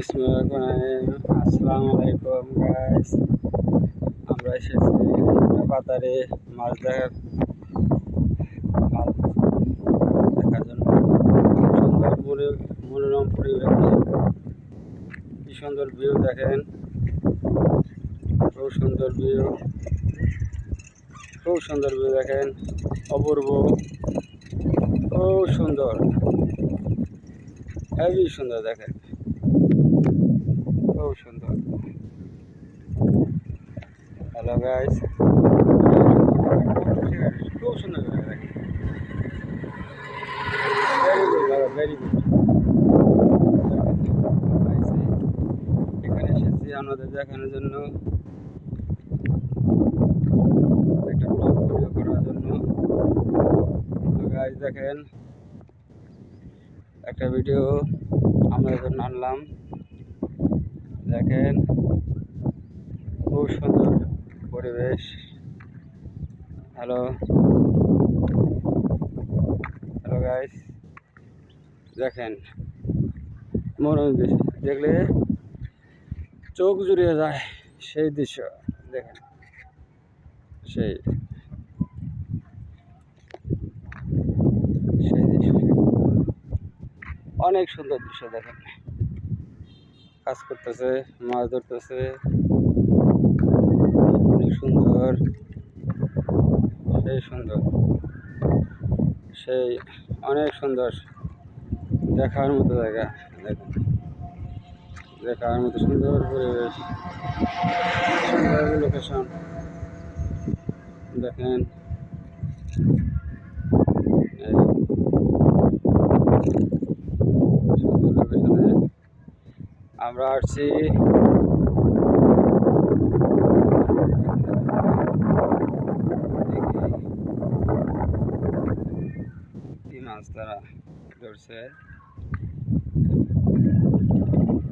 আসসালামু আলাইকুম গাইস। আমরা এসেছি একটা বাজারে মাছ দেখার জন্য। সুন্দর মনোরম পরিবেশ, কি সুন্দর ভিউ দেখেন, খুব সুন্দর ভিউ, খুব সুন্দর ভিউ দেখেন, অপূর্ব, খুব সুন্দর, হেভি সুন্দর দেখেন, খুব সুন্দর। হ্যালো গাইস, খুব সুন্দর দেখেন, ভেরি গুড। এখানে এসেছি আমাদের দেখানোর জন্য, একটা ব্লগ ভিডিও করার জন্য। গাইস দেখেন, একটা ভিডিও আমরা জন্য আনলাম, দেখেন খুব সুন্দর পরিবেশ। হ্যালো হ্যালো গাইস, দেখেন মনোরম দৃশ্য, দেখলে চোখ জুড়িয়ে যায় সেই দৃশ্য। দেখেন সেই সেই দৃশ্য, অনেক সুন্দর দৃশ্য। দেখেন কাজ করতেছে, মাছ ধরতেছে, অনেক সুন্দর, সেই সুন্দর, সেই অনেক সুন্দর, দেখার মতো জায়গা। দেখেন দেখার মতো সুন্দর পরিবেশ, সুন্দর লোকেশন। দেখেন সুন্দর লোকেশনে আমরা আসছি। কি মাছ তারা ধরছে,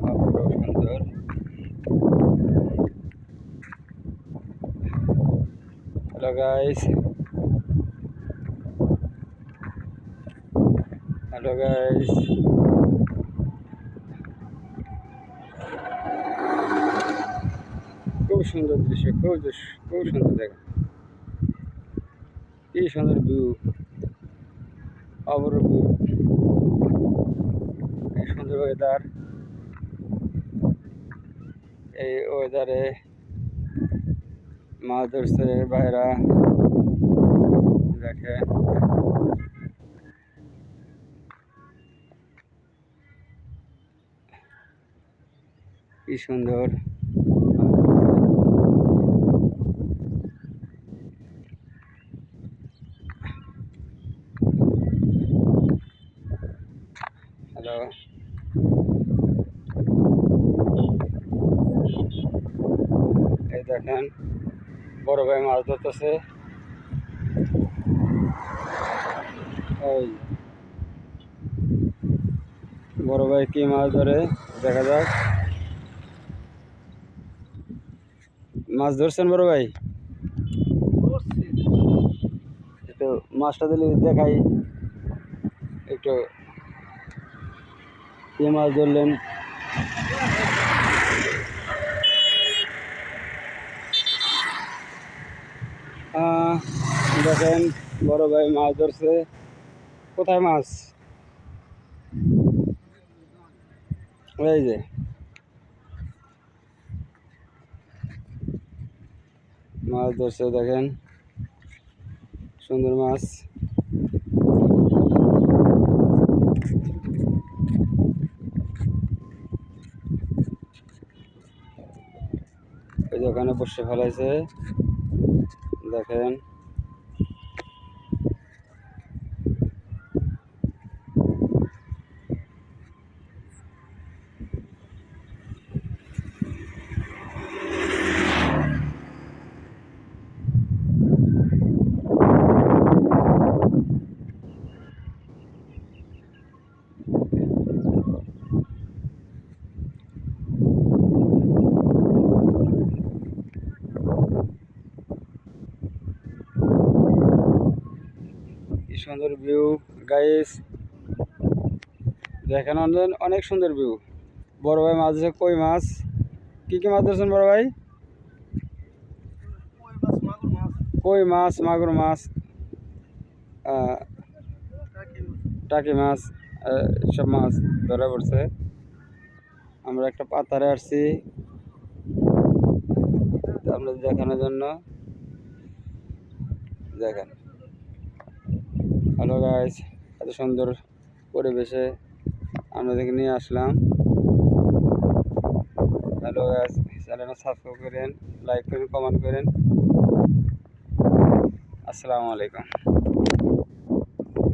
অপূর্ব সুন্দর। হ্যালো গাইস, হ্যালো গাইস, খুব সুন্দর দৃশ্য, খুব সুন্দর। দেখেন কি সুন্দর ভিউ, অপূর্ব ভিউ, কি সুন্দর ওয়েদার। এই ওয়েদারে মাছ ধরছে ভাইরা, দেখেন কি সুন্দর। হ্যালো, এই দেখেন বড় ভাই মাছ ধরতেছে। এই বড় ভাই কি মাছ ধরে দেখা যাক। মাছ ধরছেন বড় ভাই? একটু মাছটা দিলে দেখাই, একটু কি মাছ ধরলেন। দেখেন বড় ভাই মাছ ধরছে। কোথায় মাছ? এই যে মাছ ধরছে, দেখেন সুন্দর মাছ। এই যে ওখানে বসে ফেলাইছে, দেখেন কি সুন্দর ভিউ গাইস, দেখেন অনেক সুন্দর ভিউ। বড় ভাই মাছ ধরছে কই মাছ। কি কি মাছ ধরছেন বড় ভাই? কই মাছ, মাগুর মাছ, টাকি মাছ, সব মাছ ধরা পড়ছে। আমরা একটা পাতারে আসছি আপনাদের দেখানোর জন্য। দেখেন, হ্যালো গাইস, এত সুন্দর পরিবেশে আপনাদেরকে নিয়ে আসলাম। হ্যালো গাইস, চ্যানেলটা সাবস্ক্রাইব করেন, লাইক করেন, কমেন্ট করেন। আসসালামু আলাইকুম।